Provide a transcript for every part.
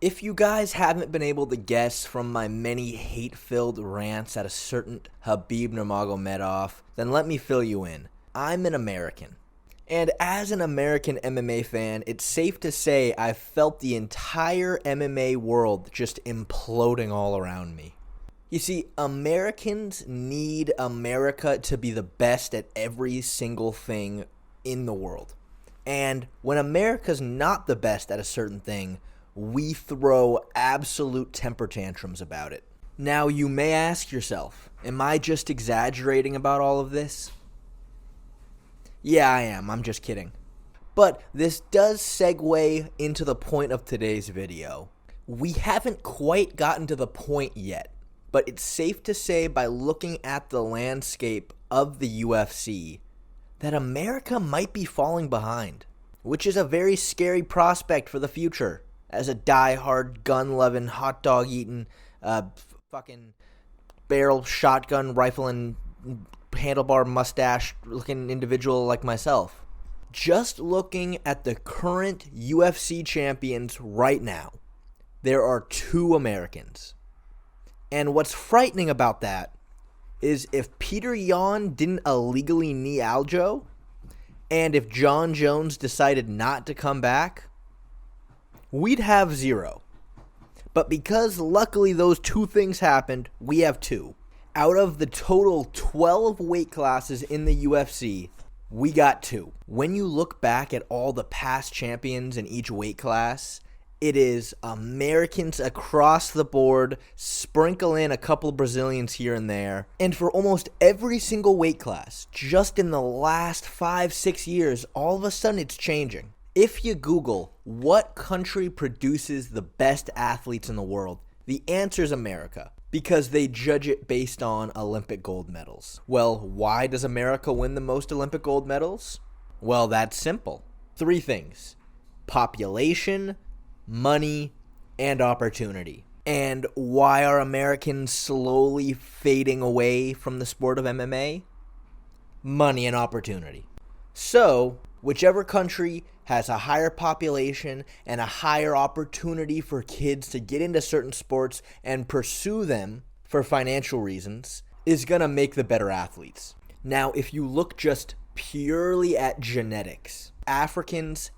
If you guys haven't been able to guess from my many hate-filled rants at a certain Khabib Nurmagomedov, then let me fill you in. I'm an American. And as an American MMA fan, it's safe to say I've felt the entire MMA world just imploding all around me. You see, Americans need America to be the best at every single thing in the world. And when America's not the best at a certain thing, we throw absolute temper tantrums about it. Now, you may ask yourself, am I just exaggerating about all of this? Yeah, I am. I'm just kidding. But this does segue into the point of today's video. We haven't quite gotten to the point yet, but it's safe to say by looking at the landscape of the UFC that America might be falling behind, which is a very scary prospect for the future. As a die-hard, gun-loving, hot dog-eating, fucking barrel shotgun rifling, handlebar mustache-looking individual like myself. Just looking at the current UFC champions right now, there are 2 Americans. And what's frightening about that is if Peter Yan didn't illegally knee Aljo, and if John Jones decided not to come back, we'd have 0. But because luckily those 2 things happened, we have 2. Out of the total 12 weight classes in the UFC, we got 2. When you look back at all the past champions in each weight class, it is Americans across the board, sprinkle in a couple of Brazilians here and there. And for almost every single weight class, just in the last 5-6 years, all of a sudden it's changing. If you Google what country produces the best athletes in the world, the answer is America, because they judge it based on Olympic gold medals. Well, why does America win the most Olympic gold medals? Well, that's simple. 3 things: population, money, and opportunity. And why are Americans slowly fading away from the sport of MMA? Money and opportunity. So, whichever country has a higher population and a higher opportunity for kids to get into certain sports and pursue them for financial reasons is going to make the better athletes. Now, if you look just purely at genetics, Africans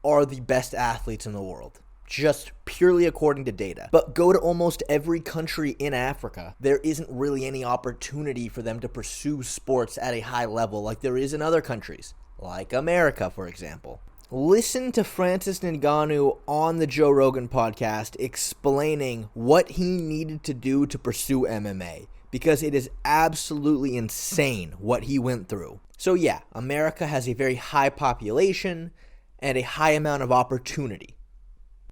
are the best athletes in the world, just purely according to data. But go to almost every country in Africa, there isn't really any opportunity for them to pursue sports at a high level like there is in other countries, like America, for example. Listen to Francis Ngannou on the Joe Rogan podcast explaining what he needed to do to pursue MMA, because it is absolutely insane what he went through. So yeah, America has a very high population and a high amount of opportunity.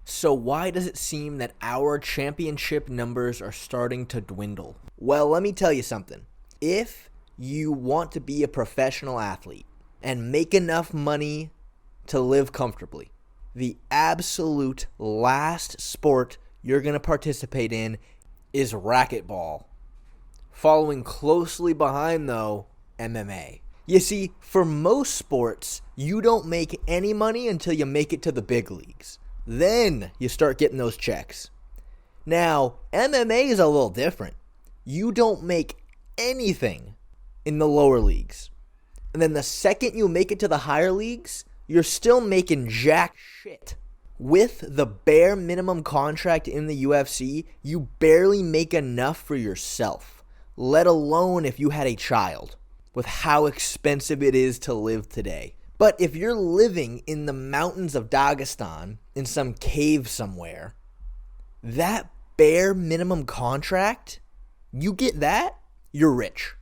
So why does it seem that our championship numbers are starting to dwindle? Well, let me tell you something. If you want to be a professional athlete and make enough money to live comfortably, the absolute last sport you're going to participate in is racquetball. Following closely behind, though, MMA. You see, for most sports, you don't make any money until you make it to the big leagues. Then you start getting those checks. Now, MMA is a little different. You don't make anything in the lower leagues. And then the second you make it to the higher leagues, you're still making jack shit. With the bare minimum contract in the UFC, you barely make enough for yourself, let alone if you had a child, with how expensive it is to live today. But if you're living in the mountains of Dagestan, in some cave somewhere, that bare minimum contract, you get that, you're rich.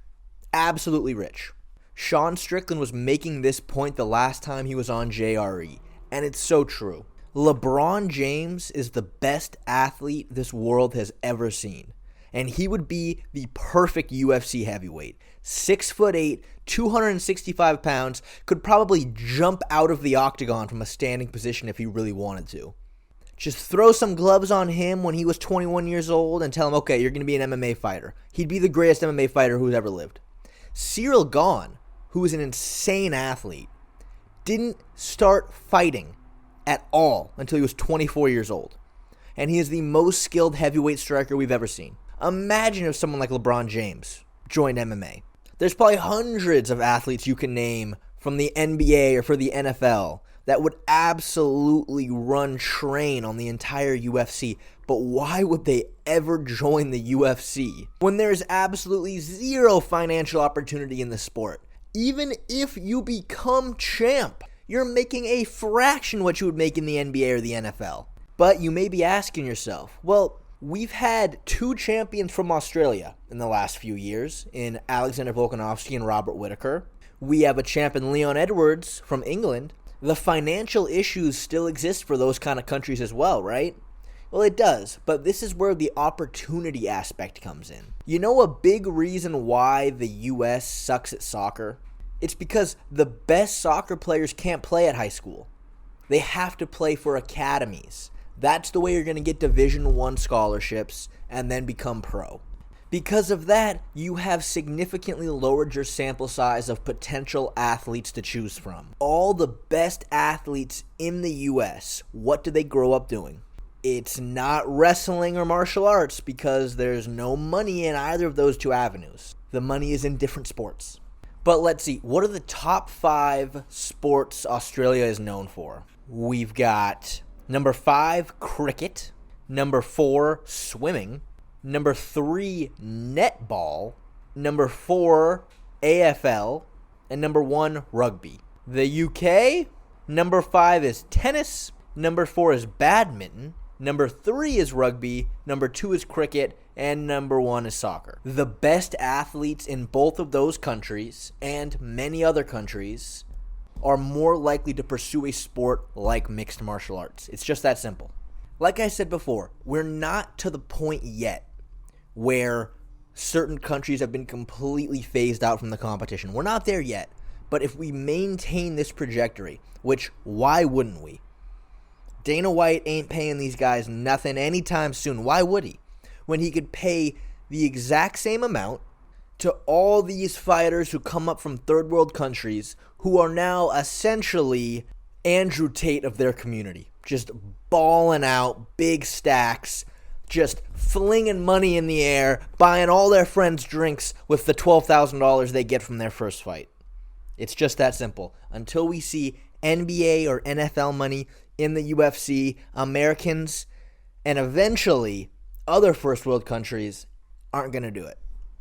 Absolutely rich. Sean Strickland was making this point the last time he was on JRE, and it's so true. LeBron James is the best athlete this world has ever seen, and he would be the perfect UFC heavyweight. 6'8", 265 pounds, could probably jump out of the octagon from a standing position if he really wanted to. Just throw some gloves on him when he was 21 years old and tell him, okay, you're going to be an MMA fighter. He'd be the greatest MMA fighter who's ever lived. Cyril Gahn, who is an insane athlete, didn't start fighting at all until he was 24 years old. and he is the most skilled heavyweight striker we've ever seen. Imagine if someone like LeBron James joined MMA. There's probably hundreds of athletes you can name from the NBA or for the NFL that would absolutely run train on the entire UFC, but why would they ever join the UFC when there is absolutely zero financial opportunity in the sport? Even if you become champ, you're making a fraction what you would make in the NBA or the NFL. But you may be asking yourself, well, we've had 2 champions from Australia in the last few years in Alexander Volkanovski and Robert Whittaker. We have a champ in Leon Edwards from England. The financial issues still exist for those kind of countries as well, right? Well, it does, but this is where the opportunity aspect comes in. You know a big reason why the US sucks at soccer? It's because the best soccer players can't play at high school. They have to play for academies. That's the way you're going to get Division I scholarships and then become pro. Because of that, you have significantly lowered your sample size of potential athletes to choose from. All the best athletes in the US, what do they grow up doing? It's not wrestling or martial arts because there's no money in either of those 2 avenues. The money is in different sports. But let's see, what are the top 5 sports Australia is known for? We've got number 5, cricket. Number 4, swimming. Number 3, netball. Number 4, AFL. And number 1, rugby. The UK, number 5 is tennis. Number 4 is badminton. Number 3 is rugby. Number 2 is cricket. And number 1 is soccer. The best athletes in both of those countries and many other countries are more likely to pursue a sport like mixed martial arts. It's just that simple. Like I said before, we're not to the point yet where certain countries have been completely phased out from the competition. We're not there yet. But if we maintain this trajectory, which why wouldn't we? Dana White ain't paying these guys nothing anytime soon. Why would he? When he could pay the exact same amount to all these fighters who come up from third world countries who are now essentially Andrew Tate of their community. Just balling out big stacks, just flinging money in the air, buying all their friends drinks with the $12,000 they get from their first fight. It's just that simple. Until we see NBA or NFL money in the UFC, Americans and eventually other first world countries aren't going to do it.